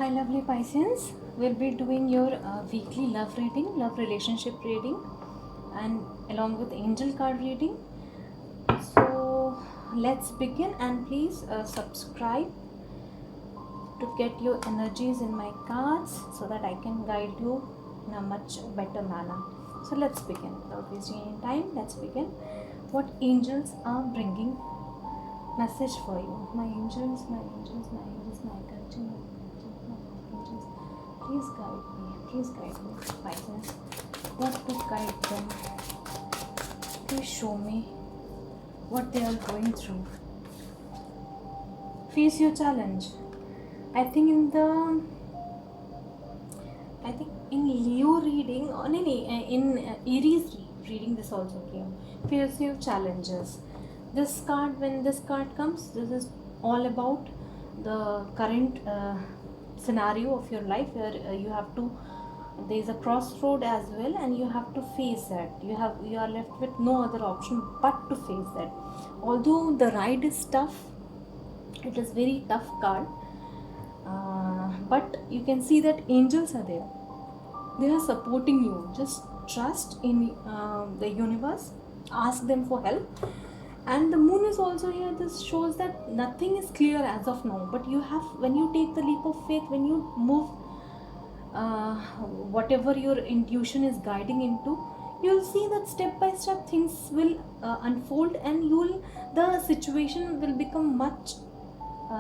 Hi, lovely Pisces. We'll be doing your weekly love reading, love relationship reading, and along with angel card reading. So, let's begin, and please subscribe to get your energies in my cards so that I can guide you in a much better manner. So, let's begin without wasting any time. Let's begin. What angels are bringing message for you? My angels, my angels, my angels, my guardian, my angels. Please guide me. Please guide me, Pisces. What to guide them? Please show me what they are going through. Face your challenge. I think in Leo reading or in Aries reading this also came. Face your challenges. This card, when this card comes, this is all about the current scenario of your life where you have to, there is a crossroad as well, and you have to face that. You are left with no other option but to face that. Although the ride is tough, it is very tough card, but you can see that angels are there. They are supporting you. Just trust in the universe. Ask them for help. And the moon is also here. This shows that nothing is clear as of now, but you have, when you take the leap of faith, when you move whatever your intuition is guiding into, you'll see that step by step things will unfold, and the situation will become much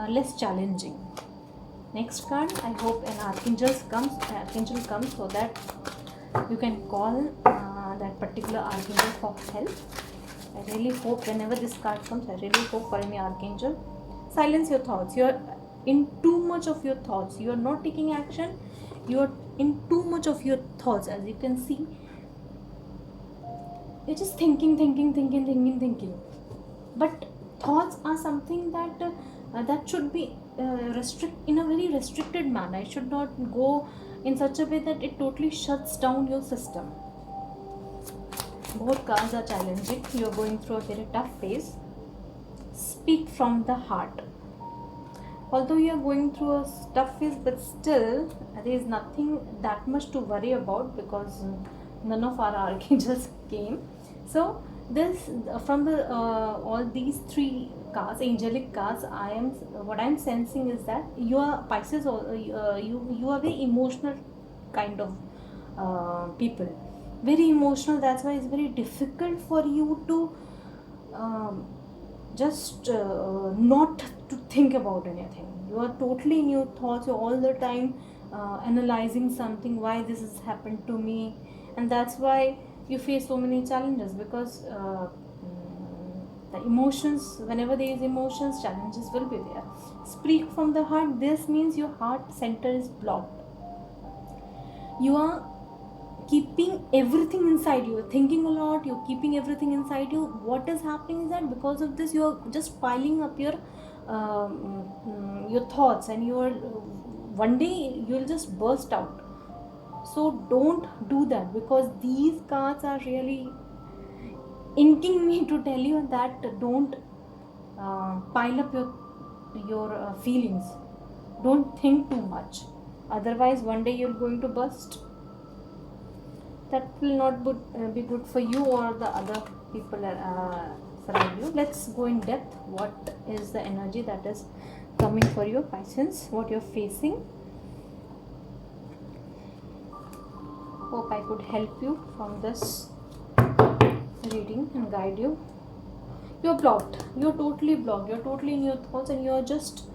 less challenging. Next card, I hope an archangel comes so that you can call that particular archangel for help. I really hope whenever this card comes, I really hope for any archangel. Silence your thoughts. You are in too much of your thoughts. You are not taking action. You are in too much of your thoughts. As you can see, you're just thinking. But thoughts are something that should be in a very restricted manner. It should not go in such a way that it totally shuts down your system. Both cards are challenging. You are going through a very tough phase. Speak from the heart. Although you are going through a tough phase, but still there is nothing that much to worry about because none of our archangels came. So this from the all these three cards, angelic cards, what I'm sensing is that you are Pisces, you are very emotional kind of people, very emotional. That's why it's very difficult for you to just not to think about anything. You are totally in your thoughts. You're all the time analyzing something, why this has happened to me, and that's why you face so many challenges, because the emotions, whenever there is emotions, challenges will be there. Speak from the heart. This means your heart center is blocked. You are keeping everything inside you. You're thinking a lot. You're keeping everything inside you. What is happening is that because of this, you're just piling up your thoughts, and one day you'll just burst out. So don't do that, because these cards are really inking me to tell you that don't pile up your feelings. Don't think too much. Otherwise, one day you're going to burst. That will not be good for you or the other people surround you. Let's go in depth. What is the energy that is coming for you, Pisces? What you're facing? Hope I could help you from this reading and guide you. You're blocked. You're totally blocked. You're totally in your thoughts, and you're just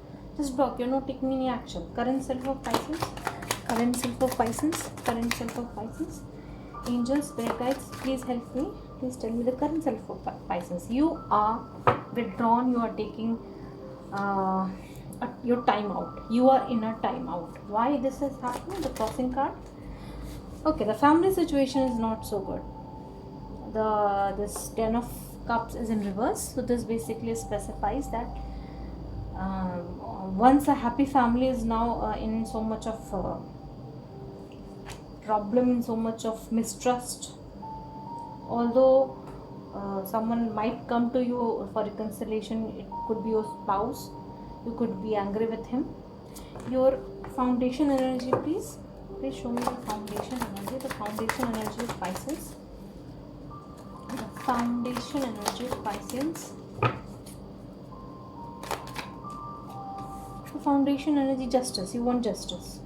blocked. You're not taking any action. Current self of Pisces. Current self of Pisces. Current self of Pisces. Angels, spirit guides, please help me. Please tell me the current self of Pisces. You are withdrawn. You are taking your time out. You are in a time out. Why this is happening? The crossing card. Okay, the family situation is not so good. This 10 of Cups is in reverse. So this basically specifies that once a happy family is now in so much of problem, in so much of mistrust. Although someone might come to you for reconciliation, it could be your spouse. You could be angry with him. your foundation energy, please. Please show me the foundation energy. The foundation energy of Pisces. The foundation energy of Pisces. The foundation energy, justice. You want justice.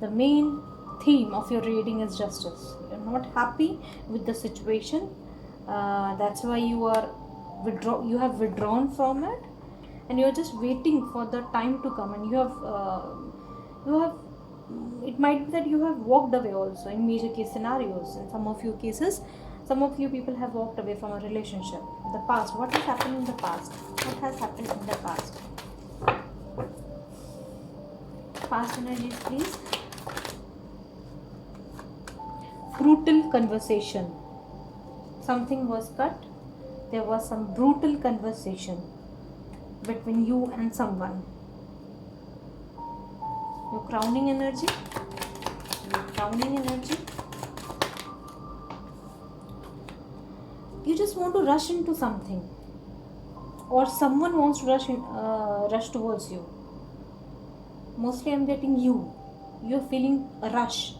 The main theme of your reading is justice. You're not happy with the situation. That's why you are you have withdrawn from it, and you're just waiting for the time to come. And you have it might be that you have walked away also in major case scenarios. In some of your cases, some of you people have walked away from a relationship. The past. What has happened in the past? What has happened in the past? Past energies, please. Brutal conversation. Something was cut. There was some brutal conversation between you and someone. Your crowning energy. Your crowning energy. You just want to rush into something, or someone wants to rush towards you. Mostly I'm getting you. You're feeling a rush.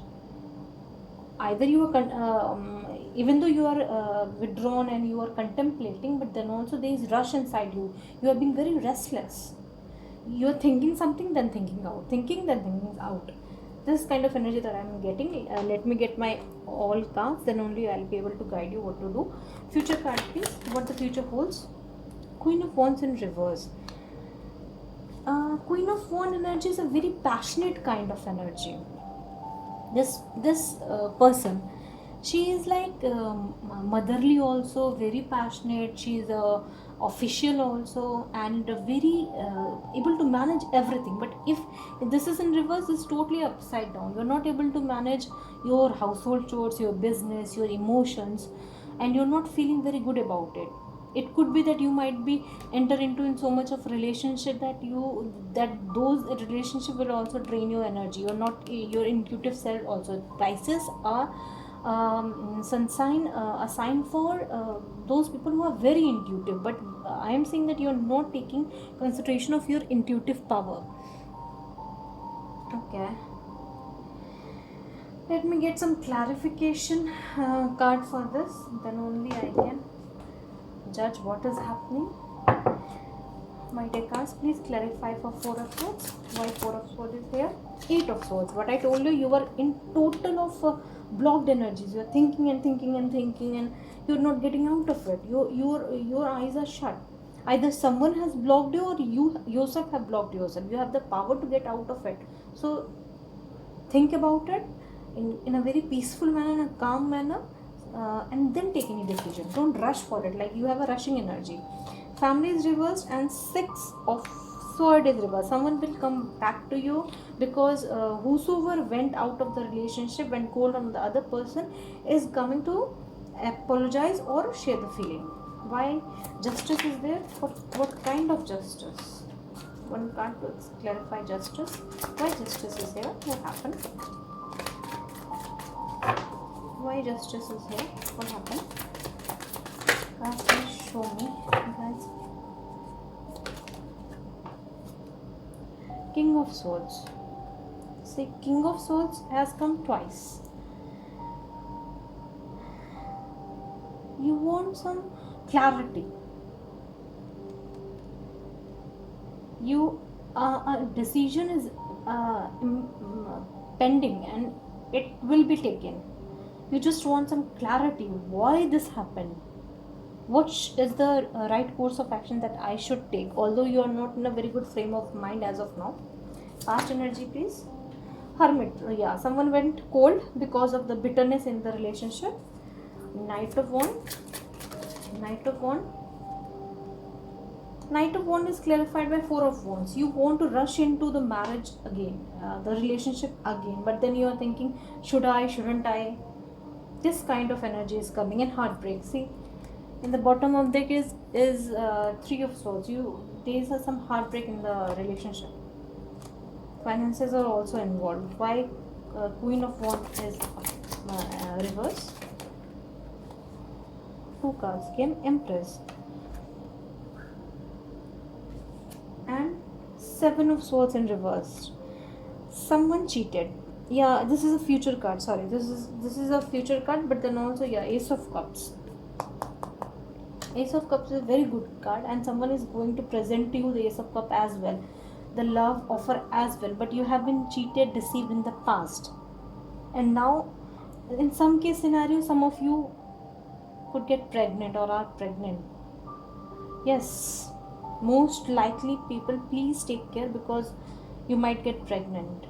Either you are even though you are withdrawn and you are contemplating, but then also there is rush inside you. You are being very restless. You are thinking something, then thinking out, thinking, then thinking out. This kind of energy that I'm getting. Let me get my all cards, then only I'll be able to guide you what to do. Future card, please. What the future holds. Queen of Wands in reverse. Queen of Wands energy is a very passionate kind of energy. This person, she is like motherly also, very passionate. She is official also, and very able to manage everything. But if this is in reverse, it's totally upside down. You're not able to manage your household chores, your business, your emotions, and you're not feeling very good about it. It could be that you might be enter into in so much of relationship that those relationship will also drain your energy. You're not your intuitive self also. Pisces are sun sign, a sign for those people who are very intuitive, but I am saying that you're not taking consideration of your intuitive power. Okay, let me get some clarification card for this, then only I can judge what is happening. My deck cards, please clarify for Four of Swords. Why Four of Swords is here? Eight of Swords. What I told you, you were in total of blocked energies. You're thinking and thinking and thinking, and you're not getting out of it. Your eyes are shut. Either someone has blocked you, or you yourself have blocked yourself. You have the power to get out of it. So think about it in a very peaceful manner, in a calm manner, and then take any decision. Don't rush for it like you have a rushing energy. Family is reversed, and Six of Sword is reversed. Someone will come back to you, because whosoever went out of the relationship, went cold on the other person, is coming to apologize or share the feeling. Why Justice is there? What kind of justice? One card to clarify justice. Why Justice is here? What happened? Why Justice is here? What happened? Guys, please show me. Guys. King of Swords. See, King of Swords has come twice. You want some clarity. A decision is pending, and it will be taken. You just want some clarity. Why this happened? What is the right course of action that I should take? Although you are not in a very good frame of mind as of now. Past energy, please. Hermit. Yeah, someone went cold because of the bitterness in the relationship. Knight of Wands. Knight of Wands. Knight of Wands is clarified by Four of Wands. You want to rush into the marriage again, the relationship again, but then you are thinking, should I, shouldn't I? This kind of energy is coming, and heartbreak. See, in the bottom of the deck is Three of Swords. There is some heartbreak in the relationship. Finances are also involved. Why Queen of Wands is reversed? Two cards came. Empress and Seven of Swords in reverse. someone cheated. Yeah, this is a future card. Sorry, this is a future card, but then also, yeah, Ace of Cups. Ace of Cups is a very good card, and someone is going to present to you the Ace of Cup as well, the love offer as well. But you have been cheated, deceived in the past, and now, in some case scenario, some of you could get pregnant or are pregnant. Yes, most likely, people, please take care, because you might get pregnant,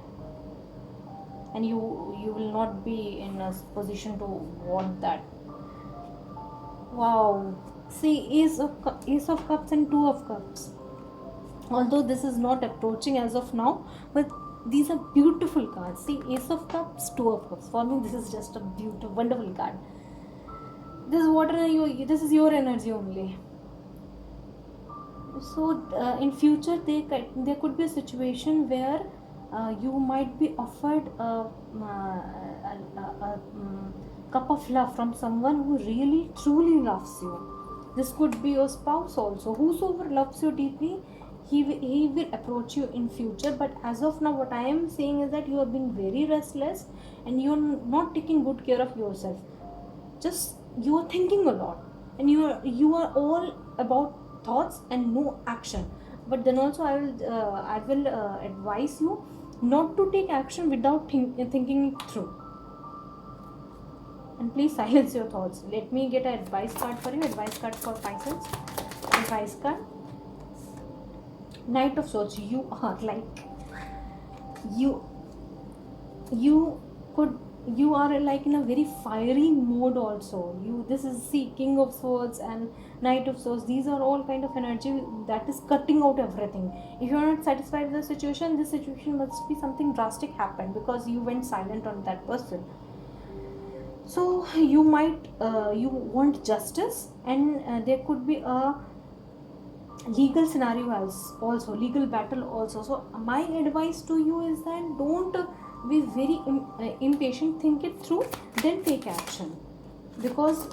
and you will not be in a position to want that. Wow. See, Ace of Cups and Two of Cups. Although this is not approaching as of now, but these are beautiful cards. See, Ace of Cups, Two of Cups. For me, this is just a beautiful, wonderful card. This is what are you? This is your energy only. So in future, there could be a situation where you might be offered a cup of love from someone who really truly loves you. This could be your spouse also. Whosoever loves you deeply, he will approach you in future. But as of now, what I am saying is that you are being very restless, and you are not taking good care of yourself. Just you are thinking a lot, and you are all about thoughts and no action. But then also, I will advise you not to take action without thinking it through. And please silence your thoughts. Let me get an advice card for you. Advice card for Pisces. Advice card. Knight of Swords. You are like, you are like in a very fiery mode also. This is, see, King of Swords and Knight of Swords. These are all kind of energy that is cutting out everything. If you are not satisfied with the situation, this situation must be something drastic happened, because you went silent on that person. So you might you want justice, and there could be a legal scenario also, legal battle also. So my advice to you is that don't be very impatient. Think it through, then take action, because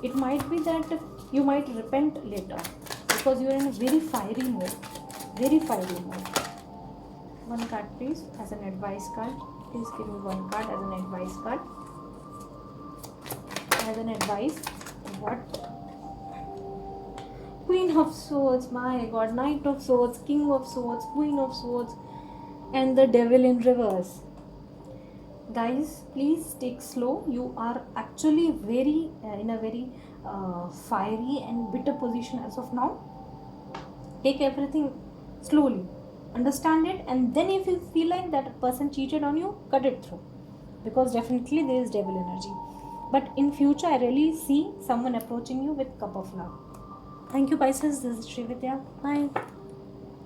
it might be that you might repent later, because you are in a very fiery mode. One card please, as an advice card. Please give me one card as an advice card. As an advice, what? Queen of Swords, my god, Knight of Swords, King of Swords, Queen of Swords, and the Devil in reverse. Guys, please take slow. You are actually very in a very fiery and bitter position as of now. Take everything slowly, understand it, and then if you feel like that person cheated on you, cut it through, because definitely there is devil energy. But in future, I really see someone approaching you with cup of love. Thank you, Pisces. This is Srividya. Bye.